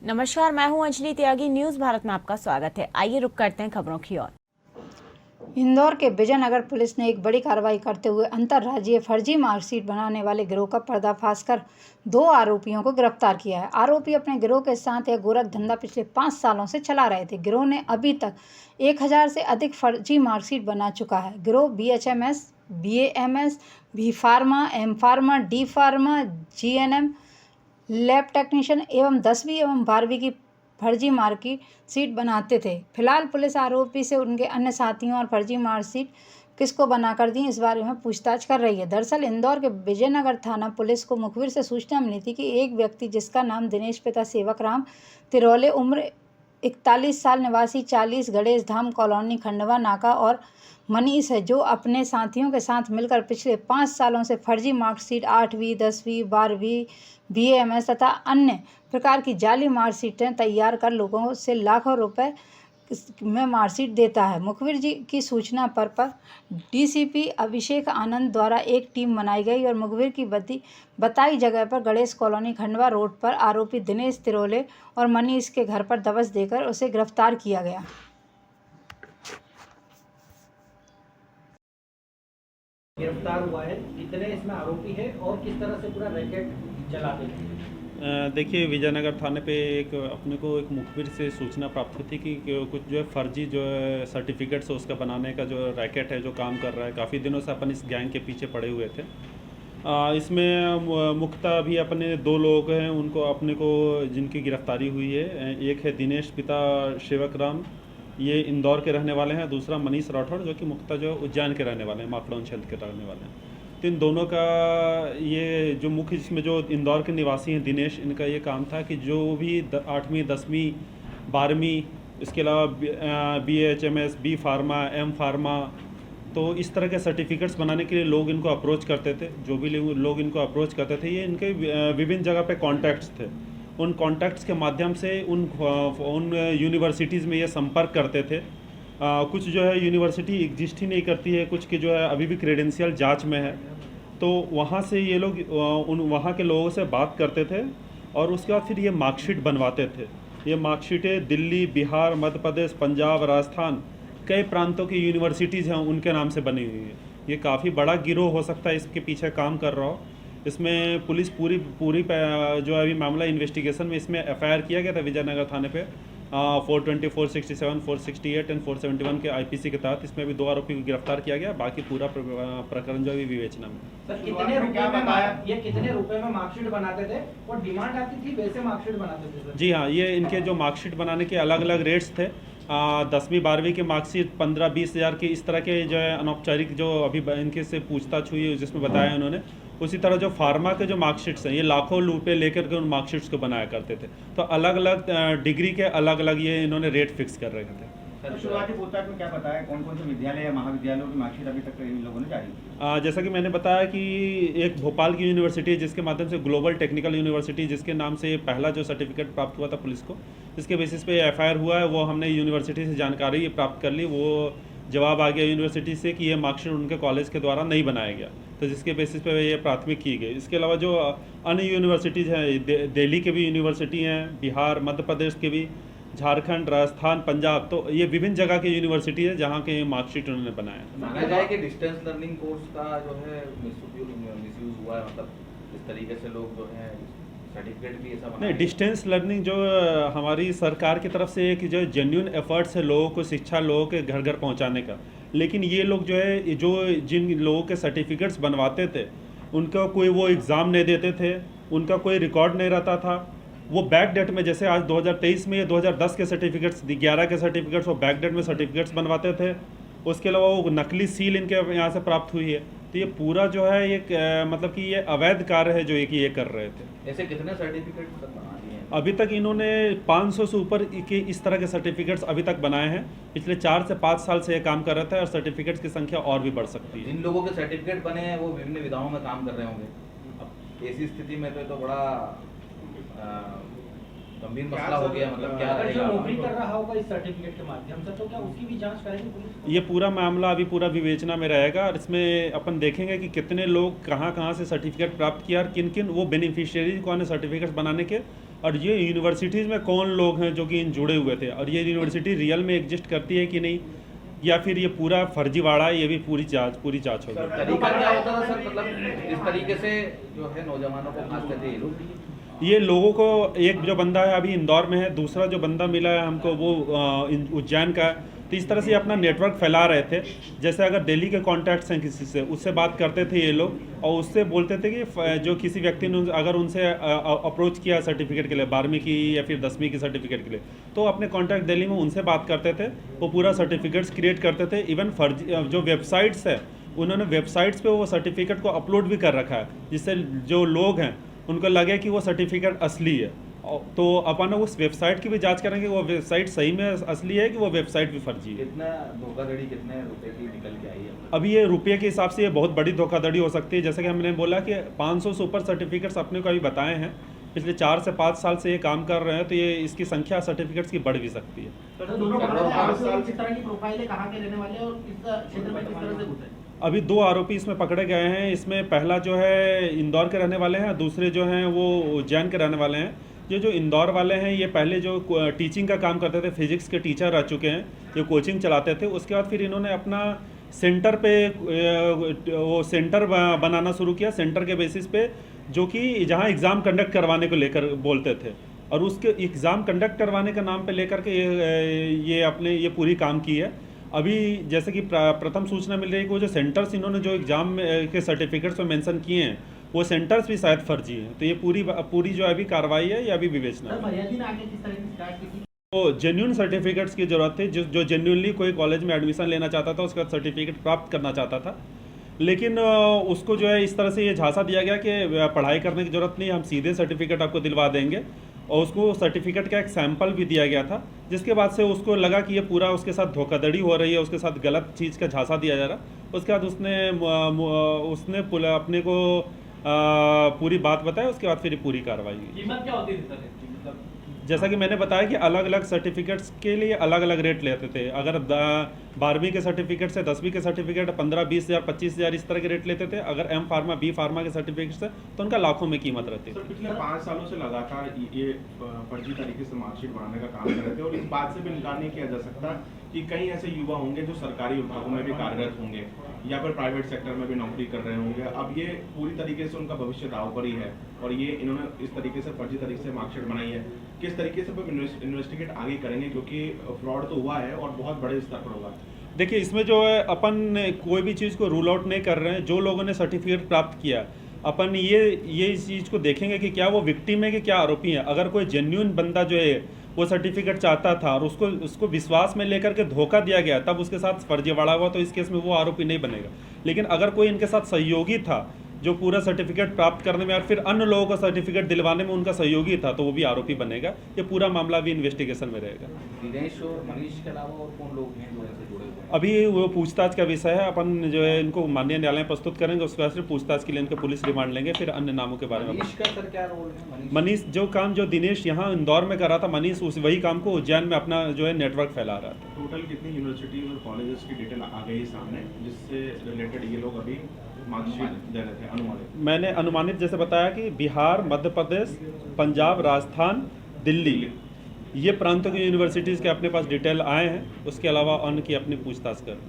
नमस्कार, मैं हूं अंजलि त्यागी। न्यूज भारत में आपका स्वागत है। आइए रुक करते हैं खबरों की ओर। इंदौर के विजयनगर पुलिस ने एक बड़ी कार्रवाई करते हुए अंतर्राज्यीय फर्जी मार्कशीट बनाने वाले गिरोह का पर्दाफाश कर 2 आरोपियों को गिरफ्तार किया है। आरोपी अपने गिरोह के साथ यह गोरख धंधा पिछले 5 सालों से चला रहे थे। गिरोह ने अभी तक 1000 से अधिक फर्जी मार्कशीट बना चुका है। गिरोह BHMS, BAMS, B pharma, M pharma, D pharma, GNM, lab technician एवं 10वीं एवं 12वीं की फर्जी मार्कशीट बनाते थे। फिलहाल पुलिस आरोपी से उनके अन्य साथियों और फर्जी मार्कशीट किसको बनाकर दी, इस बारे में पूछताछ कर रही है। दरअसल इंदौर के विजयनगर थाना पुलिस को मुखबिर से सूचना मिली थी कि एक व्यक्ति जिसका नाम दिनेश पिता सेवक राम तिरोले, उम्र 41 साल, निवासी 40 गणेश धाम कॉलोनी खंडवा नाका और मनीष है, जो अपने साथियों के साथ मिलकर पिछले 5 सालों से फर्जी मार्कशीट 8वीं, 10वीं, 12वीं, BAMS तथा अन्य प्रकार की जाली मार्कशीटें तैयार कर लोगों से लाखों रुपए में मार्कशीट देता है। मुखबिर जी की सूचना पर DCP अभिषेक आनंद द्वारा एक टीम बनाई गई और मुखबिर की बताई जगह पर गणेश कॉलोनी खंडवा रोड पर आरोपी दिनेश तिरोले और मनीष के घर पर दबश देकर उसे गिरफ्तार किया गया। गिरफ्तार हुआ है, कितने इसमें आरोपी है और किस तरह से पूरा रैकेट चलाते हैं? देखिए, विजयनगर थाने पे अपने को एक मुखबिर से सूचना प्राप्त हुई थी कि कुछ जो है फर्जी जो है सर्टिफिकेट्स उसका बनाने का जो रैकेट है जो काम कर रहा है। काफ़ी दिनों से अपन इस गैंग के पीछे पड़े हुए थे। इसमें मुख्यतः अभी अपने 2 लोग हैं उनको अपने को जिनकी गिरफ्तारी हुई है। एक है दिनेश पिता सेवक राम, ये इंदौर के रहने वाले हैं। दूसरा मनीष राठौड़ जो कि मुख्यतः जो उज्जैन के रहने वाले हैं, माखड़ौन क्षेत्र के रहने वाले हैं। तो इन दोनों का ये जो मुख्य जिसमें जो इंदौर के निवासी हैं दिनेश, इनका ये काम था कि जो भी 8वीं, 10वीं, 12वीं, इसके अलावा BHMS, B pharma, M pharma, तो इस तरह के सर्टिफिकेट्स बनाने के लिए लोग इनको अप्रोच करते थे। जो भी लोग इनको अप्रोच करते थे, ये इनके विभिन्न जगह पे कॉन्टैक्ट्स थे। उन कॉन्टैक्ट्स के माध्यम से उन यूनिवर्सिटीज़ में ये संपर्क करते थे। कुछ जो है यूनिवर्सिटी एग्जिस्ट ही नहीं करती है, कुछ की जो है अभी भी क्रेडेंशियल जांच में है। तो वहाँ से ये लोग उन वहाँ के लोगों से बात करते थे और उसके बाद फिर ये मार्कशीट बनवाते थे। ये मार्कशीटें दिल्ली, बिहार, मध्य प्रदेश, पंजाब, राजस्थान, कई प्रांतों की यूनिवर्सिटीज़ हैं उनके नाम से बनी हुई है। ये काफ़ी बड़ा गिरोह हो सकता है इसके पीछे काम कर रहा हो। इसमें पुलिस पूरी जो अभी मामला इन्वेस्टिगेशन में इसमें FIR किया गया था विजयनगर थाने पे 420, 467, 468 एंड 471 के IPC के तहत। इसमें भी 2 आरोपी को गिरफ्तार किया गया। बाकी पूरा प्रकरण जो अभी विवेचना में। सर, कितने रुपए में मार्कशीट बनाते थे और डिमांड आती थी वैसे मार्कशीट बनाते थे सर? जी हाँ, ये इनके जो मार्कशीट बनाने के अलग अलग रेट्स थे। 10वीं 12वीं की मार्कशीट 15-20 हज़ार की, इस तरह के जो है अनौपचारिक जो अभी इनके से पूछताछ हुई है जिसमें बताया उन्होंने। उसी तरह जो फार्मा के जो मार्कशीट्स हैं, ये लाखों रुपए लेकर के उन मार्कशीट्स को बनाया करते थे। तो अलग अलग डिग्री के अलग अलग ये इन्होंने रेट फिक्स कर रखे थे। तो शुरुआती पूछताछ में क्या बताया, कौन कौन से विद्यालय या महाविद्यालयों की मार्कशीट अभी तक इन लोगों ने जारी की? जैसा कि मैंने बताया कि एक भोपाल की यूनिवर्सिटी है जिसके माध्यम से ग्लोबल टेक्निकल यूनिवर्सिटी, जिसके नाम से पहला जो सर्टिफिकेट प्राप्त हुआ था पुलिस को, इसके बेसिस पे FIR हुआ है। वो हमने यूनिवर्सिटी से जानकारी प्राप्त कर ली। वो जवाब आ गया यूनिवर्सिटी से कि ये मार्कशीट उनके कॉलेज के द्वारा नहीं बनाया गया, तो जिसके बेसिस पे ये प्राथमिक की गई। इसके अलावा जो अन्य यूनिवर्सिटीज़ हैं, दिल्ली के भी यूनिवर्सिटी हैं, बिहार, मध्य प्रदेश के भी, झारखंड, राजस्थान, पंजाब, तो ये विभिन्न जगह की यूनिवर्सिटी है जहाँ के मार्कशीट उन्होंने बनाया। माना जाए कि डिस्टेंस लर्निंग कोर्स का जो है मिसयूज हुआ है, मतलब इस तरीके से लोग जो है सर्टिफिकेट भी ऐसा नहीं, डिस्टेंस लर्निंग जो हमारी सरकार की तरफ से एक जो जेन्युइन एफर्ट्स है लोगों को शिक्षा लोगों के घर घर पहुंचाने का। लेकिन ये लोग जो है जो जिन लोगों के सर्टिफिकेट्स बनवाते थे उनका कोई वो एग्ज़ाम नहीं देते थे, उनका कोई रिकॉर्ड नहीं रहता था। वो बैक डेट में, जैसे आज 2023 में 2010 के सर्टिफिकेट्स, 11 के सर्टिफिकेट्स वो बैक डेट में सर्टिफिकेट्स बनवाते थे। उसके अलावा वो नकली सील इनके यहाँ से प्राप्त हुई है। तो ये पूरा जो है एक मतलब कि ये अवैध कार्य है जो ये कर रहे थे। ऐसे कितने सर्टिफिकेट बना दिए हैं? अभी तक इन्होंने 500 से ऊपर के इस तरह के सर्टिफिकेट्स अभी तक बनाए हैं। पिछले 4 से 5 साल से ये काम कर रहा था और सर्टिफिकेट्स की संख्या और भी बढ़ सकती है। जिन लोगों के सर्टिफिकेट बने हैं वो विभिन्न विधाओं में काम कर रहे होंगे। अब ऐसी स्थिति में तो बड़ा गंभीर मसला हो गया। मतलब क्या अगर जो नौकरी कर रहा होगा इस सर्टिफिकेट के माध्यम से, तो क्या उसकी भी जांच करेगी पुलिस? ये पूरा मामला अभी पूरा विवेचना में रहेगा और इसमें अपन देखेंगे कि कितने लोग कहाँ से सर्टिफिकेट प्राप्त किया और किन किन वो बेनिफिशियरी को सर्टिफिकेट्स बनाने के और ये यूनिवर्सिटीज़ में कौन लोग हैं जो कि इन जुड़े हुए थे, और ये यूनिवर्सिटी रियल में एग्जिस्ट करती है कि नहीं, या फिर ये पूरा फर्जीवाड़ा है, ये भी पूरी जांच होगी। तरीका क्या होता था सर, मतलब इस तरीके से जो है नौजवानों को खास करके ये लोगों को, एक जो बंदा है अभी इंदौर में है, दूसरा जो बंदा मिला है हमको वो उज्जैन का है, तो इस तरह से अपना नेटवर्क फैला रहे थे। जैसे अगर दिल्ली के कॉन्टैक्ट्स हैं किसी से, उससे बात करते थे ये लोग, और उससे बोलते थे कि जो किसी व्यक्ति ने अगर उनसे अप्रोच किया सर्टिफिकेट के लिए, 12वीं की या फिर 10वीं की सर्टिफिकेट के लिए, तो अपने कॉन्टैक्ट दिल्ली में उनसे बात करते थे, वो पूरा सर्टिफिकेट्स क्रिएट करते थे। इवन फर्जी जो वेबसाइट्स है, उन्होंने वेबसाइट्स पे वो सर्टिफिकेट को अपलोड भी कर रखा है, जिससे जो लोग हैं उनको लगे कि वो सर्टिफिकेट असली है। तो अपन उस वेबसाइट की भी जांच करेंगे, वो वेबसाइट सही में असली है कि वो वेबसाइट भी फर्जी है। कितना धोखाधड़ी, कितने रुपए की निकल के आई है? अभी ये रुपये के हिसाब से ये बहुत बड़ी धोखाधड़ी हो सकती है। जैसे कि हमने बोला कि 500 से ऊपर सर्टिफिकेट्स अपने को अभी बताए हैं, पिछले 4 से 5 साल से ये काम कर रहे हैं, तो ये इसकी संख्या सर्टिफिकेट्स की बढ़ भी सकती है। तो दोनों किस तरह की प्रोफाइल है, कहाँ के रहने वाले हैं और किस क्षेत्र में किस तरह से घुसे? अभी 2 आरोपी इसमें पकड़े गए हैं। इसमें पहला जो है इंदौर के रहने वाले हैं, दूसरे जो हैं वो उज्जैन के रहने वाले हैं। ये जो इंदौर वाले हैं, ये पहले जो टीचिंग का काम करते थे, फिजिक्स के टीचर रह चुके हैं, ये कोचिंग चलाते थे। उसके बाद फिर इन्होंने अपना सेंटर पे वो सेंटर बनाना शुरू किया, सेंटर के बेसिस पे, जो कि जहाँ एग्ज़ाम कंडक्ट करवाने को लेकर बोलते थे, और उसके एग्ज़ाम कंडक्ट करवाने का नाम पे लेकर के ये अपने ये पूरी काम की है। अभी जैसे कि प्रथम सूचना मिल रही है कि वो जो सेंटर्स इन्होंने जो एग्ज़ाम के सर्टिफिकेट्स में मेंशन किए हैं, वो सेंटर्स भी शायद फर्जी हैं। तो ये पूरी जो अभी कार्रवाई है, ये अभी विवेचना है। तो जेन्युइन सर्टिफिकेट्स की ज़रूरत थी। जो जेन्युइनली कोई कॉलेज में एडमिशन लेना चाहता था, उसका सर्टिफिकेट प्राप्त करना चाहता था, लेकिन उसको जो है इस तरह से ये झांसा दिया गया कि पढ़ाई करने की ज़रूरत नहीं, हम सीधे सर्टिफिकेट आपको दिलवा देंगे, और उसको सर्टिफिकेट का एक सैंपल भी दिया गया था, जिसके बाद से उसको लगा कि ये पूरा उसके साथ धोखाधड़ी हो रही है, उसके साथ गलत चीज़ का झांसा दिया जा रहा है। उसके बाद उसने अपने को पूरी बात बताई, उसके बाद फिर पूरी कार्रवाई हुई। कीमत क्या होती थी? जैसा कि मैंने बताया कि अलग अलग सर्टिफिकेट्स के लिए अलग अलग रेट लेते थे। अगर 12वीं के सर्टिफिकेट से 10वीं के सर्टिफिकेट 15-20 हज़ार 25 हज़ार इस तरह के रेट लेते थे। अगर एम फार्मा बी फार्मा के सर्टिफिकेट से तो उनका लाखों में कीमत रहती थी। पिछले 5 सालों से लगातार ये फर्जी तरीके से मार्कशीट बनाने का काम कर रहे थे, और इस बात से भी इनकार नहीं किया जा सकता कि कई ऐसे युवा होंगे जो सरकारी विभागों में भी कार्यरत होंगे या फिर प्राइवेट सेक्टर में भी नौकरी कर रहे होंगे। अब ये पूरी तरीके से उनका भविष्य दांव पर ही है, और ये इन्होंने इस तरीके से फर्जी तरीके से मार्कशीट बनाई है। किस तरीके से इन्वेस्टिगेट आगे करेंगे, क्योंकि फ्रॉड तो हुआ है और बहुत बड़े स्तर पर हुआ है। देखिए, इसमें जो है अपन कोई भी चीज़ को रूल आउट नहीं कर रहे हैं। जो लोगों ने सर्टिफिकेट प्राप्त किया, अपन ये इस चीज़ को देखेंगे कि क्या वो विक्टिम है कि क्या आरोपी है। अगर कोई जेन्युइन बंदा जो है वो सर्टिफिकेट चाहता था और उसको विश्वास में लेकर के धोखा दिया गया, तब उसके साथ फर्जीवाड़ा हुआ, तो इस केस में वो आरोपी नहीं बनेगा। लेकिन अगर कोई इनके साथ सहयोगी था, जो पूरा सर्टिफिकेट प्राप्त करने में और फिर अन्य लोगों का सर्टिफिकेट दिलवाने में उनका सहयोगी था, तो वो भी आरोपी बनेगा। ये पूरा मामला भी इन्वेस्टिगेशन में रहेगा। दिनेश और मनीष के अलावा और कौन लोग हैं जो ऐसे जुड़े हुए हैं? अभी वो पूछताछ का विषय है। अपन जो है इनको माननीय न्यायालय में प्रस्तुत करेंगे, उसके बाद फिर पूछताछ के लिए इनके पुलिस रिमांड लेंगे, फिर अन्य नामों के बारे में। मनीष का सर क्या रोल है? मनीष जो काम जो दिनेश यहाँ इंदौर में कर रहा था, मनीष वही काम को उज्जैन में अपना जो है नेटवर्क फैला रहा था। टोटल कितनी यूनिवर्सिटी और कॉलेजेस की डिटेल आ गई सामने, जिससे रिलेटेड ये लोग अभी मार्कशीट दे रहे थे अनुमानित? मैंने अनुमानित जैसे बताया कि बिहार, मध्य प्रदेश, पंजाब, राजस्थान, दिल्ली, ये प्रांतों की यूनिवर्सिटीज़ के अपने पास डिटेल आए हैं। उसके अलावा अन्य की अपनी पूछताछ कर